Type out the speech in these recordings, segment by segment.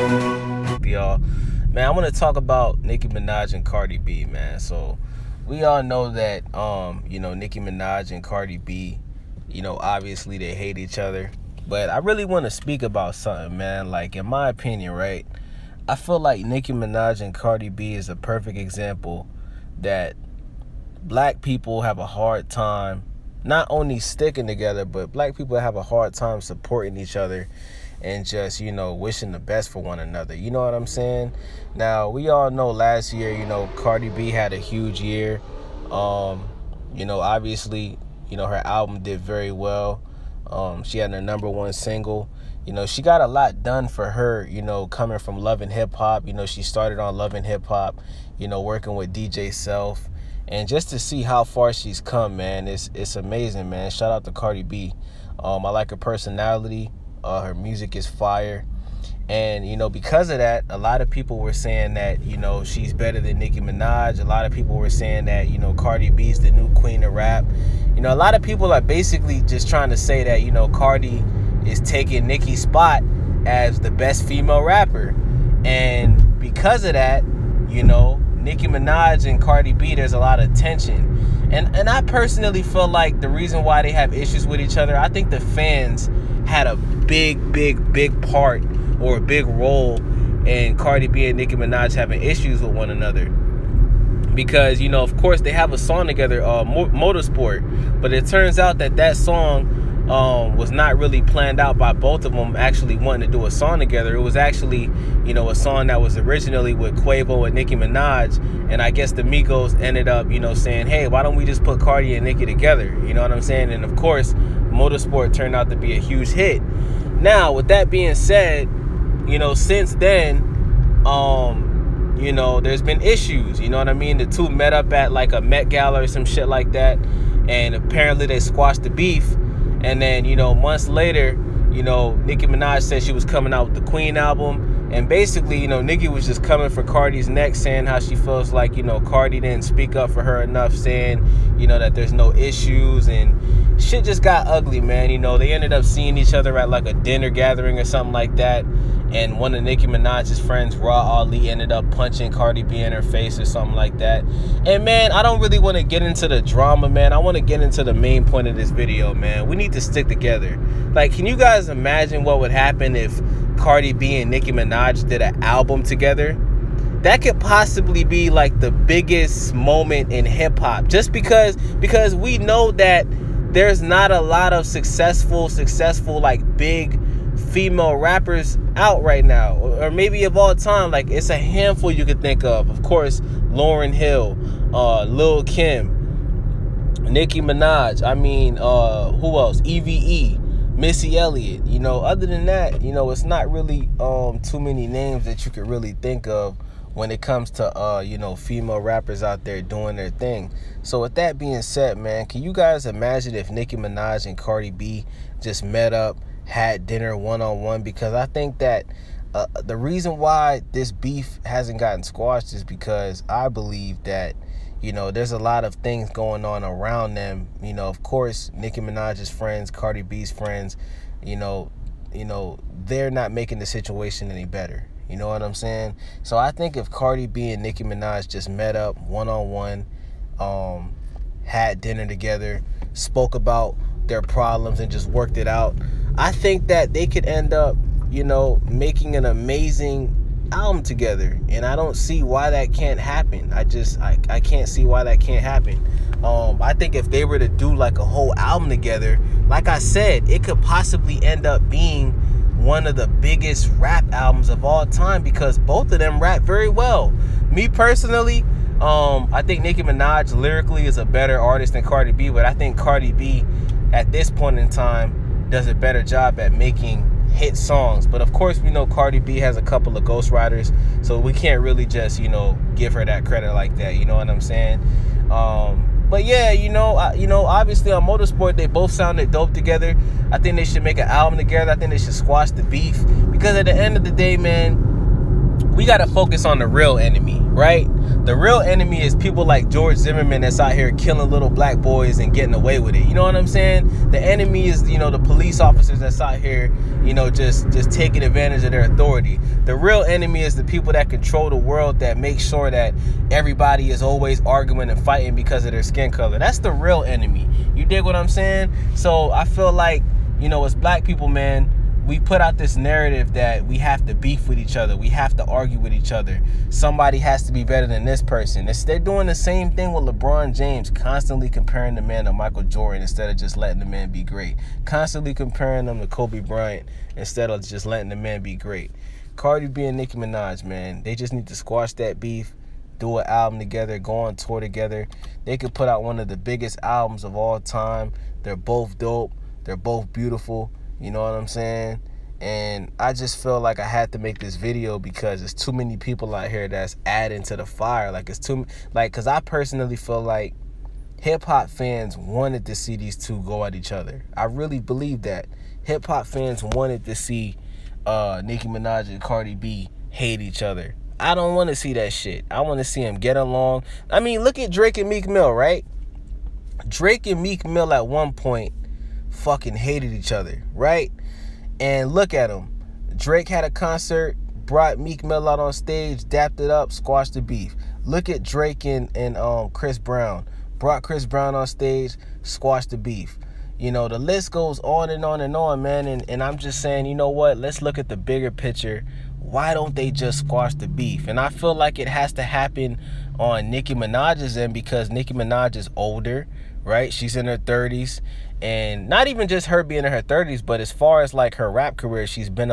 Y'all, man, I want to talk about Nicki Minaj and Cardi B, man. So we all know that Nicki Minaj and Cardi B, obviously they hate each other. But I really want to speak about something, man. Like, in my opinion, right? I feel like Nicki Minaj and Cardi B is a perfect example that black people have a hard time not only sticking together, but black people have a hard time supporting each other and just, wishing the best for one another. You know what I'm saying? Now, we all know last year, Cardi B had a huge year. Obviously, her album did very well. She had her number one single. She got a lot done for her, coming from Love and Hip Hop. She started on Love and Hip Hop, working with DJ Self. And just to see how far she's come, man, it's amazing, man. Shout out to Cardi B. I like her personality. Her music is fire. And, because of that, a lot of people were saying that, she's better than Nicki Minaj. A lot of people were saying that, Cardi B's the new queen of rap. A lot of people are basically just trying to say that, Cardi is taking Nicki's spot as the best female rapper. And because of that, Nicki Minaj and Cardi B, there's a lot of tension. And I personally feel like the reason why they have issues with each other, I think the fans had a big part or a big role in Cardi B and Nicki Minaj having issues with one another. Because, of course, they have a song together, Motorsport. But it turns out that song was not really planned out by both of them actually wanting to do a song together. It was actually, a song that was originally with Quavo and Nicki Minaj. And I guess the Migos ended up, saying, hey, why don't we just put Cardi and Nicki together? You know what I'm saying? And of course, Motorsport turned out to be a huge hit. Now, with that being said, since then, there's been issues. You know what I mean? The two met up at like a Met Gala or some shit like that. And apparently they squashed the beef. And then, months later, Nicki Minaj said she was coming out with the Queen album. And basically, Nicki was just coming for Cardi's neck, saying how she feels like, Cardi didn't speak up for her enough, saying, that there's no issues. And shit just got ugly, man. They ended up seeing each other at like a dinner gathering or something like that. And one of Nicki Minaj's friends, Raw Ali, ended up punching Cardi B in her face or something like that. And, man, I don't really want to get into the drama, man. I want to get into the main point of this video, man. We need to stick together. Like, can you guys imagine what would happen if Cardi B and Nicki Minaj did an album together? That could possibly be, like, the biggest moment in hip-hop. Just because we know that there's not a lot of successful, like, big female rappers out right now, or maybe of all time. Like, it's a handful you could think of course, Lauryn Hill, Lil Kim, Nicki Minaj, who else, EVE, Missy Elliott. Other than that, it's not really too many names that you could really think of when it comes to female rappers out there doing their thing. So with that being said, man, can you guys imagine if Nicki Minaj and Cardi B just met up, had dinner one-on-one? Because I think that the reason why this beef hasn't gotten squashed is because I believe that there's a lot of things going on around them. Of course, Nicki Minaj's friends, Cardi B's friends, they're not making the situation any better. You know what I'm saying? So I think if Cardi B and Nicki Minaj just met up one-on-one, had dinner together, spoke about their problems and just worked it out, I think that they could end up, making an amazing album together. And I don't see why that can't happen. I can't see why that can't happen. I think if they were to do like a whole album together, like I said, it could possibly end up being one of the biggest rap albums of all time, because both of them rap very well. Me personally, I think Nicki Minaj lyrically is a better artist than Cardi B, but I think Cardi B at this point in time does a better job at making hit songs. But of course, we know Cardi B has a couple of ghostwriters, so we can't really just give her that credit like that. You know what I'm saying? But yeah, obviously on Motorsport, they both sounded dope together. I think they should make an album together. I think they should squash the beef, because at the end of the day, man, we got to focus on the real enemy, right? The real enemy is people like George Zimmerman that's out here killing little black boys and getting away with it. You know what I'm saying? The enemy is, you know, the police officers that's out here, you know, just taking advantage of their authority. The real enemy is the people that control the world, that make sure that everybody is always arguing and fighting because of their skin color. That's the real enemy. You dig what I'm saying? So I feel like, you know, as black people, man, we put out this narrative that we have to beef with each other. We have to argue with each other. Somebody has to be better than this person. They're doing the same thing with LeBron James, constantly comparing the man to Michael Jordan instead of just letting the man be great. Constantly comparing them to Kobe Bryant instead of just letting the man be great. Cardi B and Nicki Minaj, man, they just need to squash that beef, do an album together, go on tour together. They could put out one of the biggest albums of all time. They're both dope. They're both beautiful. You know what I'm saying? And I just feel like I had to make this video because there's too many people out here that's adding to the fire. Like, it's too, like, because I personally feel like hip-hop fans wanted to see these two go at each other. I really believe that. Hip-hop fans wanted to see Nicki Minaj and Cardi B hate each other. I don't want to see that shit. I want to see them get along. I mean, look at Drake and Meek Mill, right? Drake and Meek Mill at one point fucking hated each other, right? And look at them. Drake had a concert, brought Meek Mill out on stage, dapped it up, squashed the beef. Look at Drake and Chris Brown. Brought Chris Brown on stage, squashed the beef. You know, the list goes on and on and on, man. And I'm just saying, you know what? Let's look at the bigger picture. Why don't they just squash the beef? And I feel like it has to happen on Nicki Minaj's end because Nicki Minaj is older, right? She's in her 30s. And not even just her being in her 30s, but as far as like her rap career, she's been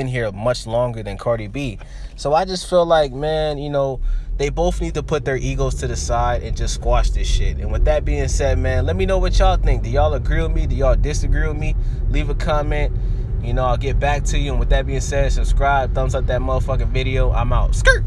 here much longer than Cardi B. So I just feel like, man, you know, they both need to put their egos to the side and just squash this shit. And with that being said, man, let me know what y'all think. Do y'all agree with me? Do y'all disagree with me? Leave a comment. You know, I'll get back to you. And with that being said, subscribe, thumbs up that motherfucking video. I'm out. Skirt.